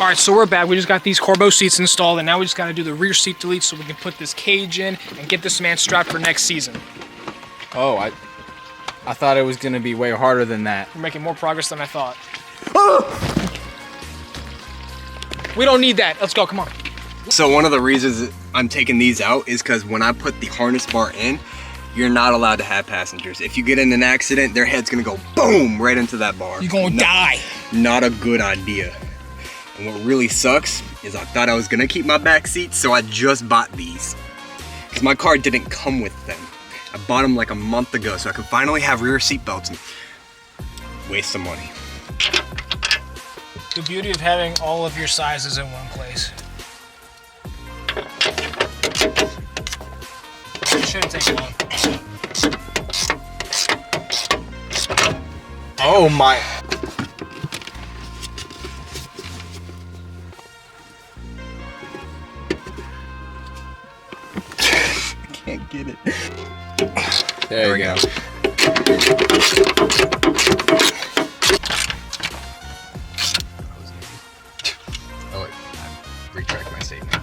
All right, so we're back. We just got these Corbeau seats installed, and now we just got to do the rear seat delete so we can put this cage in and get this man strapped for next season. Oh, I thought it was going to be way harder than that. We're making more progress than I thought. We don't need that. Let's go, come on. So one of the reasons I'm taking these out is because when I put the harness bar in, you're not allowed to have passengers. If you get in an accident, their head's gonna go boom right into that bar. You're gonna die. Not a good idea. And what really sucks is I thought I was gonna keep my back seats, so I just bought these. Because my car didn't come with them. I bought them like a month ago so I could finally have rear seat belts and waste some money. The beauty of having all of your sizes in one place. It shouldn't take long. Oh my. I can't get it. There we go. Oh wait, I retract my statement.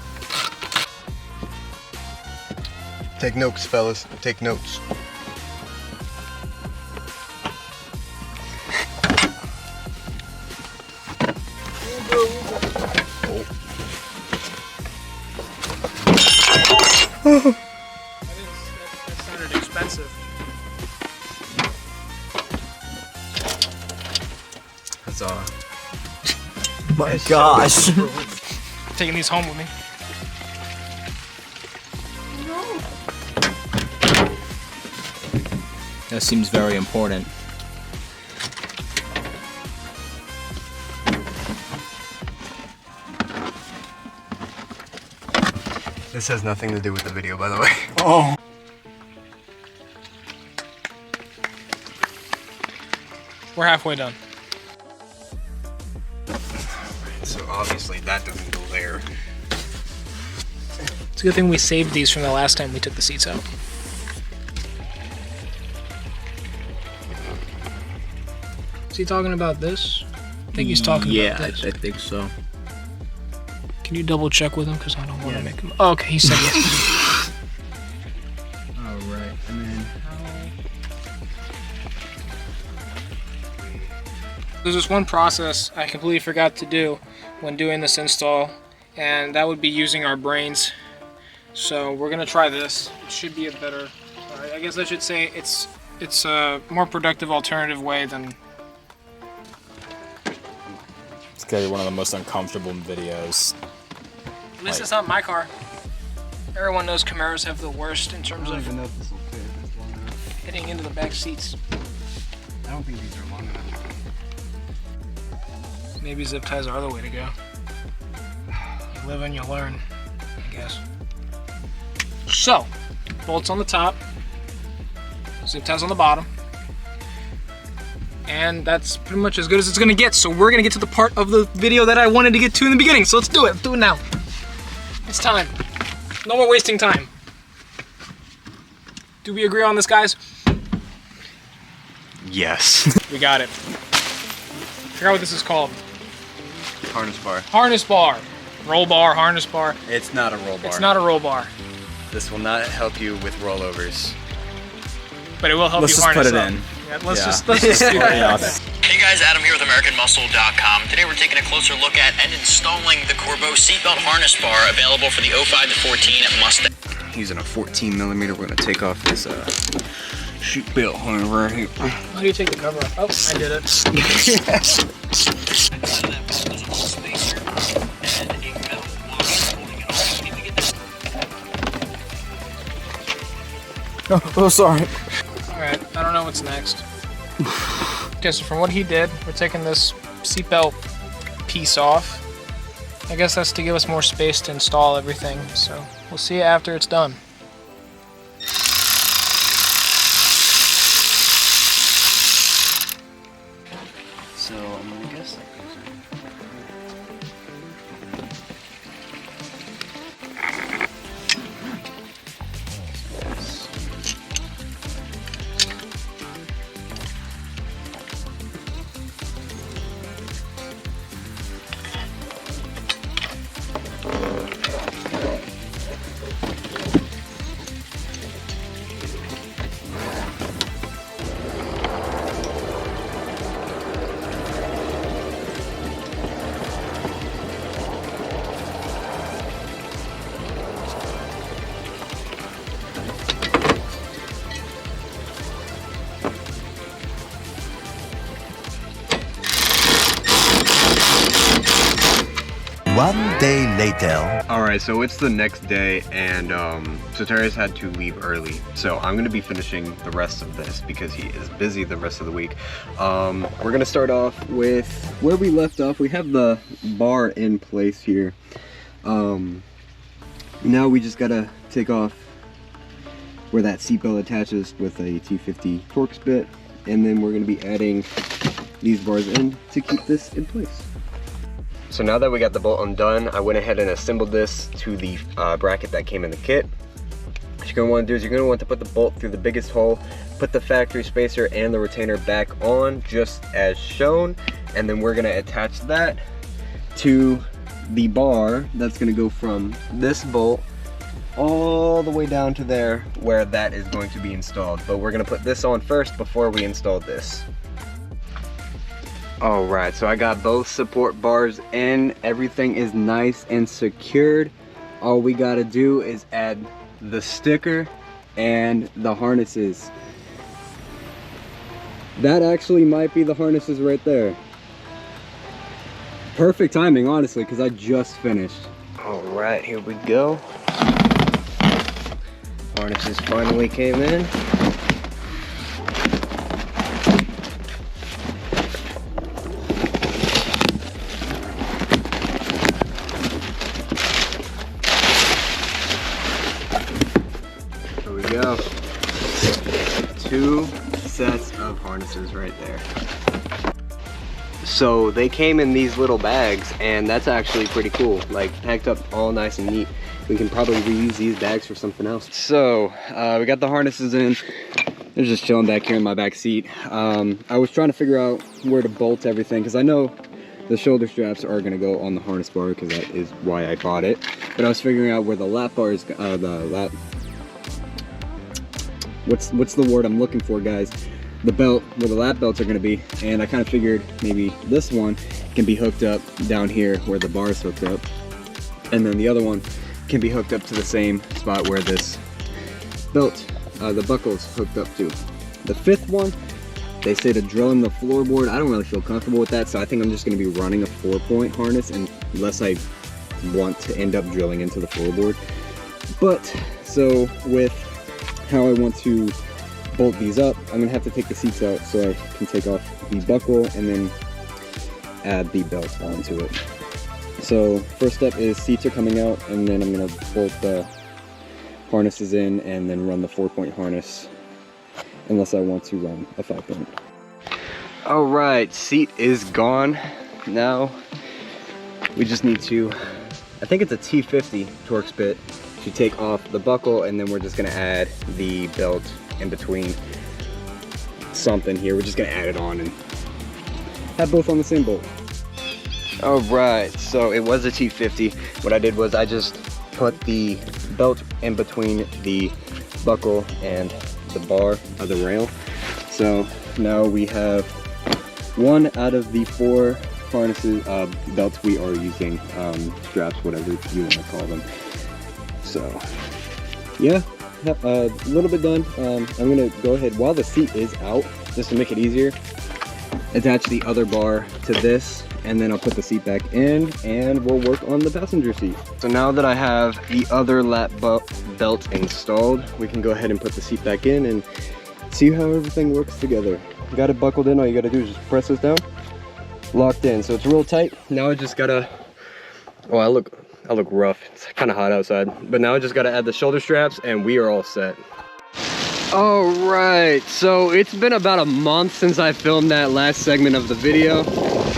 Take notes, fellas. Take notes. That sounded expensive. That's My gosh. Taking these home with me. That seems very important. This has nothing to do with the video, by the way. Oh. We're halfway done. So obviously that doesn't go there. It's a good thing we saved these from the last time we took the seats out. Is he talking about this? I think he's talking about this. I think so. Can you double check with him? Because I don't want to make him. Oh, okay, he said yes. Alright, and then There's this one process I completely forgot to do when doing this install, and that would be using our brains. So we're gonna try this. It should be a better, I guess I should say it's a more productive alternative way than. It's gonna be one of the most uncomfortable videos. At least it's not my car. Everyone knows Camaros have the worst in terms of know if this will fit if it's long enough. hitting into the back seats. I don't think these are long enough. Maybe zip ties are the way to go. You live and you learn, I guess. So, bolts on the top, zip ties on the bottom, and that's pretty much as good as it's gonna get. So we're gonna get to the part of the video that I wanted to get to in the beginning. So let's do it. Let's do it now. It's time. No more wasting time. Do we agree on this, guys? Yes. We got it. Forgot what this is called. Harness bar. Harness bar. Roll bar, harness bar. It's not a roll bar. It's not a roll bar, This will not help you with rollovers. but it will help Let's you just harness put it up. in. Yeah, let's Yeah. just do that. Yeah. Hey guys, Adam here with AmericanMuscle.com. Today we're taking a closer look at and installing the Corbeau seatbelt harness bar available for the 05 to 14 Mustang. Using a 14 millimeter, we're gonna take off this seat belt harness right here. How do you take the cover off? Oh, I did it. Oh, sorry. Alright, I don't know what's next. Okay, so from what he did, we're taking this seatbelt piece off. I guess that's to give us more space to install everything, so we'll see it after it's done. So I'm gonna guess that goes in. One day later. Alright, so it's the next day, and Soterius had to leave early. So I'm gonna be finishing the rest of this because he is busy the rest of the week. We're gonna start off with where we left off. We have the bar in place here. Now we just gotta take off where that seatbelt attaches with a T50 Torx bit, and then we're gonna be adding these bars in to keep this in place. So now that we got the bolt undone, I went ahead and assembled this to the bracket that came in the kit. What you're gonna wanna do is you're gonna want to put the bolt through the biggest hole, put the factory spacer and the retainer back on just as shown, and then we're gonna attach that to the bar that's gonna go from this bolt all the way down to there where that is going to be installed. But we're gonna put this on first before we install this. All right, so I got both support bars in. Everything is nice and secured. All we gotta do is add the sticker and the harnesses. That actually might be the harnesses right there. Perfect timing, honestly, because I just finished. All right, here we go. Harnesses finally came in. Here we go. 2 sets of harnesses right there. So they came in these little bags, and that's actually pretty cool. Like, packed up all nice and neat. We can probably reuse these bags for something else. So we got the harnesses in. They're just chilling back here in my back seat. I was trying to figure out where to bolt everything, because I know the shoulder straps are gonna go on the harness bar, because that is why I bought it. But I was figuring out where the lap bar is, what's the word I'm looking for, guys? The belt, where the lap belts are going to be, and I kind of figured maybe this one can be hooked up down here where the bar is hooked up, and then the other one can be hooked up to the same spot where this belt, the buckle's hooked up to. The 5th one, they say to drill in the floorboard. I don't really feel comfortable with that, so I think I'm just going to be running a 4-point harness unless I want to end up drilling into the floorboard. But so with how I want to bolt these up, I'm gonna have to take the seats out so I can take off the buckle and then add the belt onto it. So first step is seats are coming out, and then I'm gonna bolt the harnesses in and then run the 4-point harness, unless I want to run a 5-point. All right, seat is gone. Now we just need to, I think it's a T50 Torx bit, to take off the buckle, and then we're just gonna add the belt in between something here. We're just gonna add it on and have both on the same bolt. All right, so it was a T50. What I did was I just put the belt in between the buckle and the bar of the rail. So now we have 1 out of the 4 harnesses, belts we are using, straps, whatever you want to call them. So yeah, a little bit done. I'm gonna go ahead, while the seat is out, just to make it easier, attach the other bar to this, and then I'll put the seat back in and we'll work on the passenger seat. So now that I have the other lap belt installed, we can go ahead and put the seat back in and see how everything works together. Got it buckled in. All you gotta do is just press this down, locked in. So it's real tight. Now I just gotta, oh, I look rough. It's kind of hot outside, but now I just got to add the shoulder straps and we are all set. All right, so it's been about a month since I filmed that last segment of the video.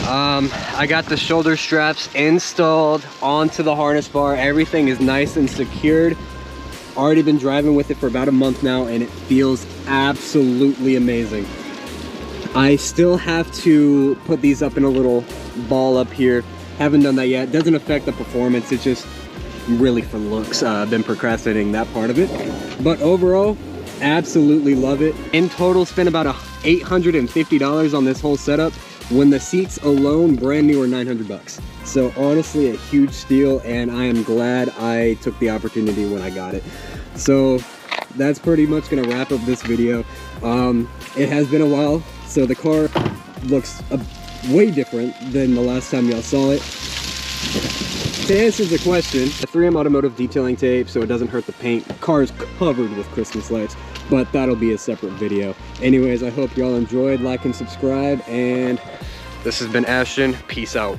I got the shoulder straps installed onto the harness bar. Everything is nice and secured. Already been driving with it for about a month now, and it feels absolutely amazing. I still have to put these up in a little ball up here. Haven't done that yet. Doesn't affect the performance, it's just really for looks. I've been procrastinating that part of it, but overall absolutely love it. In total spent about $850 on this whole setup, when the seats alone brand new are 900 bucks. So honestly a huge steal, and I am glad I took the opportunity when I got it. So that's pretty much gonna wrap up this video. It has been a while, so the car looks way different than the last time y'all saw it. to answer the question, the 3M automotive detailing tape so it doesn't hurt the paint. The car is covered with Christmas lights, but that'll be a separate video. Anyways, I hope y'all enjoyed. Like and subscribe, and this has been Ashton. Peace out.